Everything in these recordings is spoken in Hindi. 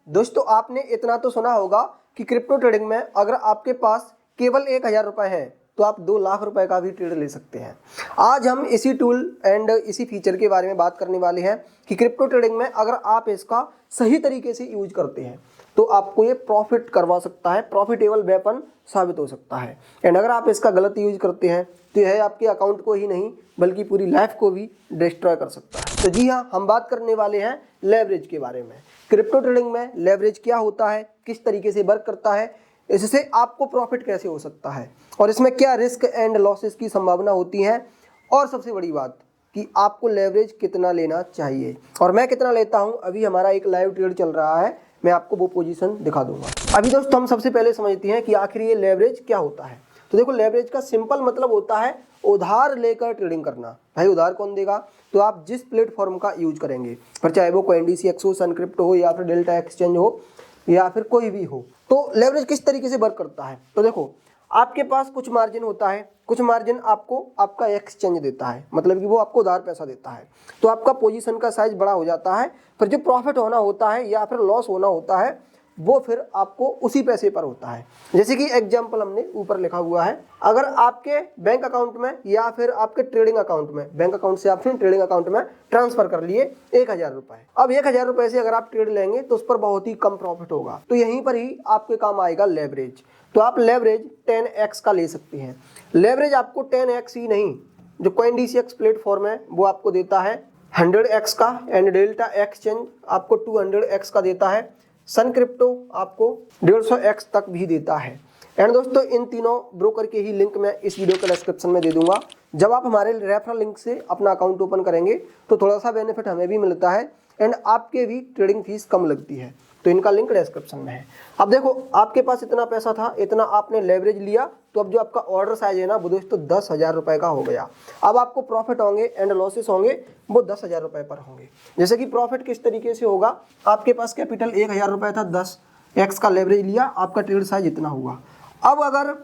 दोस्तों आपने इतना तो सुना होगा कि क्रिप्टो ट्रेडिंग में अगर आपके पास केवल 1000 रुपये हैं तो आप 2 लाख रुपए का भी ट्रेड ले सकते हैं। आज हम इसी टूल एंड इसी फीचर के बारे में बात करने वाले हैं कि क्रिप्टो ट्रेडिंग में अगर आप इसका सही तरीके से यूज करते हैं तो आपको ये प्रॉफिट करवा सकता है, प्रॉफिटेबल वेपन साबित हो सकता है। एंड अगर आप इसका गलत यूज करते हैं तो यह आपके अकाउंट को ही नहीं बल्कि पूरी लाइफ को भी डिस्ट्रॉय कर सकता है। तो जी हाँ, हम बात करने वाले हैं लेवरेज के बारे में। क्रिप्टो ट्रेडिंग में लेवरेज क्या होता है, किस तरीके से वर्क करता है, इससे आपको प्रॉफिट कैसे हो सकता है और इसमें क्या रिस्क एंड लॉसेस की संभावना होती है, और सबसे बड़ी बात कि आपको लेवरेज कितना लेना चाहिए और मैं कितना लेता हूं। अभी हमारा एक लाइव ट्रेड चल रहा है, मैं आपको वो पोजीशन दिखा दूंगा। अभी दोस्तों हम सबसे पहले समझते हैं कि आखिर ये लेवरेज क्या होता है। तो देखो, लेवरेज का सिंपल मतलब होता है उधार लेकर ट्रेडिंग करना। भाई उधार कौन देगा? तो आप जिस प्लेटफॉर्म का यूज करेंगे, फिर चाहे वो CoinDCX हो, सनक्रिप्टो हो या फिर डेल्टा एक्सचेंज हो या फिर कोई भी हो। तो लेवरेज किस तरीके से वर्क करता है? तो देखो, आपके पास कुछ मार्जिन होता है, कुछ मार्जिन आपको आपका एक्सचेंज देता है, मतलब कि वो आपको उधार पैसा देता है। तो आपका पोजीशन का साइज बड़ा हो जाता है, फिर जो प्रॉफिट होना होता है या फिर लॉस होना होता है वो फिर आपको उसी पैसे पर होता है। जैसे कि एग्जाम्पल हमने ऊपर लिखा हुआ है, अगर आपके बैंक अकाउंट में या फिर आपके ट्रेडिंग अकाउंट में, बैंक अकाउंट से आप फिर ट्रेडिंग अकाउंट में ट्रांसफर कर लिए 1000 रुपए। अब 1000 रुपए से अगर आप ट्रेड लेंगे तो उस पर बहुत ही कम प्रॉफिट होगा, तो यहीं पर ही आपके काम आएगा लेवरेज। तो आप लेवरेज 10x का ले सकते हैं। लेवरेज आपको 10x ही नहीं, जो CoinDCX प्लेटफॉर्म है वो आपको देता है 100x का, एंड डेल्टा एक्सचेंज आपको 200x का देता है, सनक्रिप्टो आपको 150x तक भी देता है। एंड दोस्तों इन तीनों ब्रोकर के ही लिंक मैं इस वीडियो के डिस्क्रिप्शन में दे दूंगा। जब आप हमारे रेफरल लिंक से अपना अकाउंट ओपन करेंगे तो थोड़ा सा बेनिफिट हमें भी मिलता है एंड आपके भी ट्रेडिंग फीस कम लगती है, तो इनका लिंक डिस्क्रिप्शन में है। अब देखो, आपके पास इतना पैसा था, इतना आपने लेवरेज लिया, तो अब जो आपका ऑर्डर साइज है ना वो दोस्तों 10,000 रुपए का हो गया। अब आपको प्रॉफिट होंगे एंड लॉसेस होंगे वो 10,000 रुपए पर होंगे। जैसे कि प्रॉफिट किस तरीके से होगा, आपके पास कैपिटल 1000 रुपए था, 10x का लेवरेज लिया, आपका ट्रेड साइज इतना हुआ। अब अगर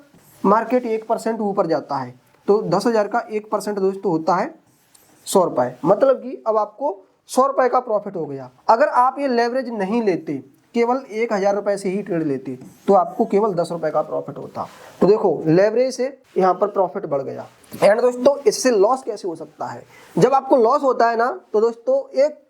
मार्केट 1% ऊपर जाता है तो 10,000 का 1% दोस्तों होता है 100 रुपए, मतलब कि अब आपको 100 रुपए का प्रॉफिट हो गया। अगर आप ये लेवरेज नहीं लेते, केवल 1000 रुपए से ही ट्रेड लेते, तो आपको केवल 10 रुपए का प्रॉफिट होता। तो देखो, लेवरेज से यहाँ पर प्रॉफिट बढ़ गया। एंड दोस्तों इससे लॉस कैसे हो सकता है? जब आपको लॉस होता है ना तो दोस्तों एक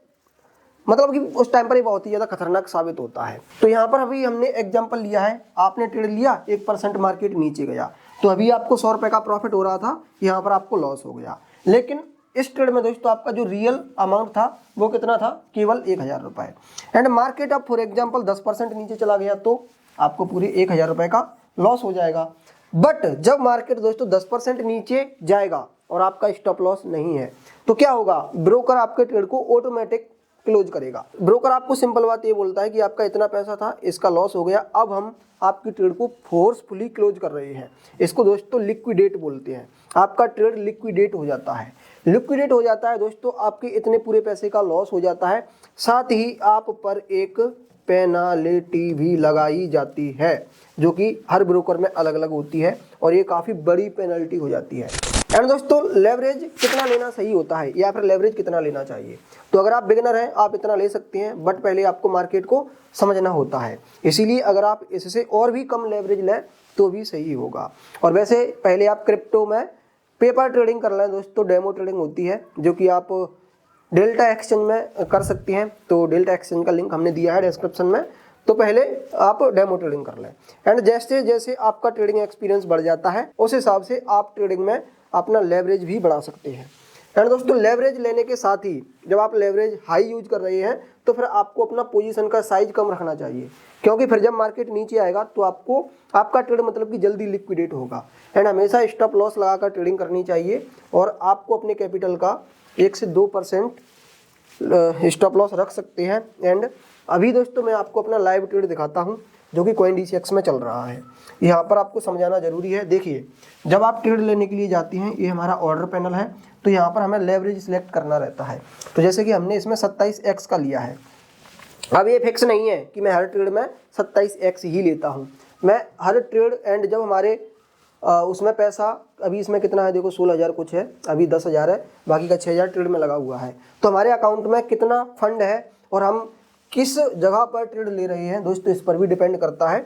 मतलब कि उस टाइम पर ये बहुत ही ज़्यादा खतरनाक साबित होता है। तो यहाँ पर अभी हमने एग्जाम्पल लिया है, आपने ट्रेड लिया, 1% मार्केट नीचे गया, तो अभी आपको 100 रुपए का प्रॉफिट हो रहा था, यहाँ पर आपको लॉस हो गया। लेकिन इस ट्रेड में दोस्तों आपका जो रियल अमाउंट था वो कितना था? केवल 1000 रुपए। एंड मार्केट अब फॉर एग्जाम्पल 10% नीचे चला गया तो आपको पूरे 1000 रुपए का लॉस हो जाएगा। बट जब मार्केट दोस्तों 10% नीचे जाएगा और आपका स्टॉप लॉस नहीं है तो क्या होगा? ब्रोकर आपके ट्रेड को ऑटोमेटिक क्लोज करेगा। ब्रोकर आपको सिंपल बात ये बोलता है कि आपका इतना पैसा था, इसका लॉस हो गया, अब हम आपकी ट्रेड को फोर्सफुली क्लोज कर रहे हैं। इसको दोस्तों लिक्विडेट बोलते हैं। आपका ट्रेड लिक्विडेट हो जाता है। लिक्विडेट हो जाता है दोस्तों, आपके इतने पूरे पैसे का लॉस हो जाता है, साथ ही आप पर एक पेनाल्टी भी लगाई जाती है, जो कि हर ब्रोकर में अलग अलग होती है और ये काफ़ी बड़ी पेनल्टी हो जाती है। एंड दोस्तों लेवरेज कितना लेना सही होता है या फिर लेवरेज कितना लेना चाहिए? तो अगर आप बिगिनर हैं आप इतना ले सकते हैं, बट पहले आपको मार्केट को समझना होता है, इसीलिए अगर आप इससे और भी कम लेवरेज लें तो भी सही होगा। और वैसे पहले आप क्रिप्टो में पेपर ट्रेडिंग कर लें दोस्तों, डेमो ट्रेडिंग होती है जो कि आप डेल्टा एक्सचेंज में कर सकते हैं। तो डेल्टा एक्सचेंज का लिंक हमने दिया है डिस्क्रिप्शन में, तो पहले आप डेमो ट्रेडिंग कर लें। एंड जैसे जैसे आपका ट्रेडिंग एक्सपीरियंस बढ़ जाता है उस हिसाब से आप ट्रेडिंग में अपना लेवरेज भी बढ़ा सकते हैं। एंड दोस्तों लेवरेज लेने के साथ ही जब आप लेवरेज हाई यूज कर रहे हैं तो फिर आपको अपना पोजीशन का साइज कम रखना चाहिए, क्योंकि फिर जब मार्केट नीचे आएगा तो आपका ट्रेड मतलब कि जल्दी लिक्विडेट होगा। एंड हमेशा स्टॉप लॉस लगाकर ट्रेडिंग करनी चाहिए और आपको अपने कैपिटल का 1 से 2% स्टॉप लॉस रख सकते हैं। एंड अभी दोस्तों मैं आपको अपना लाइव ट्रेड दिखाता हूं जो कि CoinDCX में चल रहा है। यहाँ पर आपको समझाना जरूरी है। देखिए, जब आप ट्रेड लेने के लिए जाते हैं, ये हमारा ऑर्डर पैनल है, तो यहाँ पर हमें लेवरेज सिलेक्ट करना रहता है। तो जैसे कि हमने इसमें 27x का लिया है। अब ये फिक्स नहीं है कि मैं हर ट्रेड में 27x ही लेता हूँ, मैं हर ट्रेड एंड जब हमारे उसमें पैसा अभी इसमें कितना है, देखो 16,000 कुछ है, अभी 10,000 है, बाकी का 6,000 ट्रेड में लगा हुआ है। तो हमारे अकाउंट में कितना फंड है और हम किस जगह पर ट्रेड ले रहे हैं दोस्तों, इस पर भी डिपेंड करता है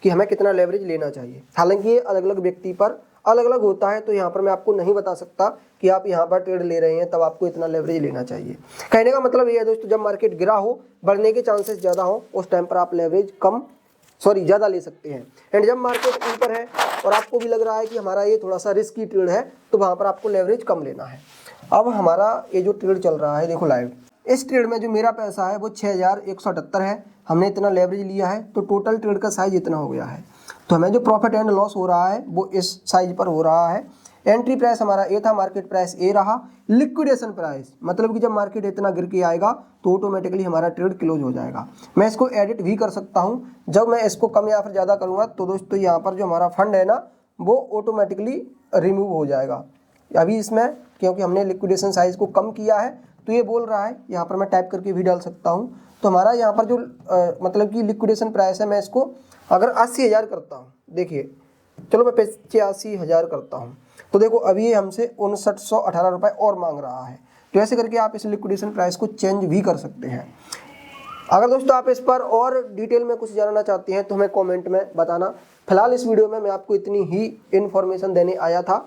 कि हमें कितना लेवरेज लेना चाहिए। हालांकि ये अलग अलग व्यक्ति पर अलग अलग होता है, तो यहाँ पर मैं आपको नहीं बता सकता कि आप यहाँ पर ट्रेड ले रहे हैं तब आपको इतना लेवरेज लेना चाहिए। कहने का मतलब ये है दोस्तों, जब मार्केट गिरा हो, बढ़ने के चांसेस ज़्यादा हो, उस टाइम पर आप लेवरेज ज़्यादा ले सकते हैं। एंड जब मार्केट ऊपर है और आपको भी लग रहा है कि हमारा ये थोड़ा सा रिस्की ट्रेड है, तो वहाँ पर आपको लेवरेज कम लेना है। अब हमारा ये जो ट्रेड चल रहा है देखो लाइव, इस ट्रेड में जो मेरा पैसा है वो 6178 है, हमने इतना लेवरेज लिया है, तो टोटल ट्रेड का साइज इतना हो गया है। तो हमें जो प्रॉफिट एंड लॉस हो रहा है वो इस साइज पर हो रहा है। एंट्री प्राइस हमारा ए था, मार्केट प्राइस ए रहा। लिक्विडेशन प्राइस मतलब कि जब मार्केट इतना गिर के आएगा तो ऑटोमेटिकली हमारा ट्रेड क्लोज हो जाएगा। मैं इसको एडिट भी कर सकता हूँ, जब मैं इसको कम या फिर ज़्यादा करूँगा तो दोस्तों यहाँ पर जो हमारा फंड है ना वो ऑटोमेटिकली रिमूव हो जाएगा। अभी इसमें क्योंकि हमने लिक्विडेशन साइज को कम किया है तो ये बोल रहा है, यहाँ पर मैं टाइप करके भी डाल सकता हूँ। तो हमारा यहाँ पर जो मतलब कि लिक्विडेशन प्राइस है, मैं इसको अगर 80,000 करता हूँ, देखिए चलो मैं 85,000 करता हूँ, तो देखो अभी ये हमसे 5918 रुपये और मांग रहा है। तो ऐसे करके आप इस लिक्विडेशन प्राइस को चेंज भी कर सकते हैं। अगर दोस्तों आप इस पर और डिटेल में कुछ जानना चाहते हैं तो हमें कमेंट में बताना। फिलहाल इस वीडियो में मैं आपको इतनी ही इन्फॉर्मेशन देने आया था।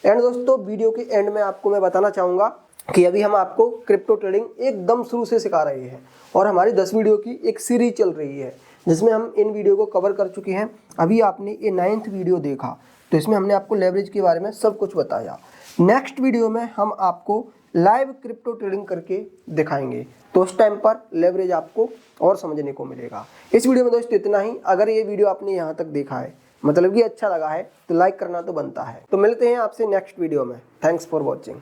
एंड दोस्तों वीडियो के एंड में आपको मैं बताना चाहूँगा कि अभी हम आपको क्रिप्टो ट्रेडिंग एकदम शुरू से सिखा रहे हैं और हमारी 10 वीडियो की एक सीरीज चल रही है जिसमें हम इन वीडियो को कवर कर चुके हैं। अभी आपने ये 9th वीडियो देखा, तो इसमें हमने आपको लेवरेज के बारे में सब कुछ बताया। नेक्स्ट वीडियो में हम आपको लाइव क्रिप्टो ट्रेडिंग करके दिखाएंगे, तो उस टाइम पर लेवरेज आपको और समझने को मिलेगा। इस वीडियो में दोस्तों इतना ही। अगर ये वीडियो आपने यहाँ तक देखा है, मतलब कि अच्छा लगा है, तो लाइक करना तो बनता है। तो मिलते हैं आपसे नेक्स्ट वीडियो में। Thanks for watching.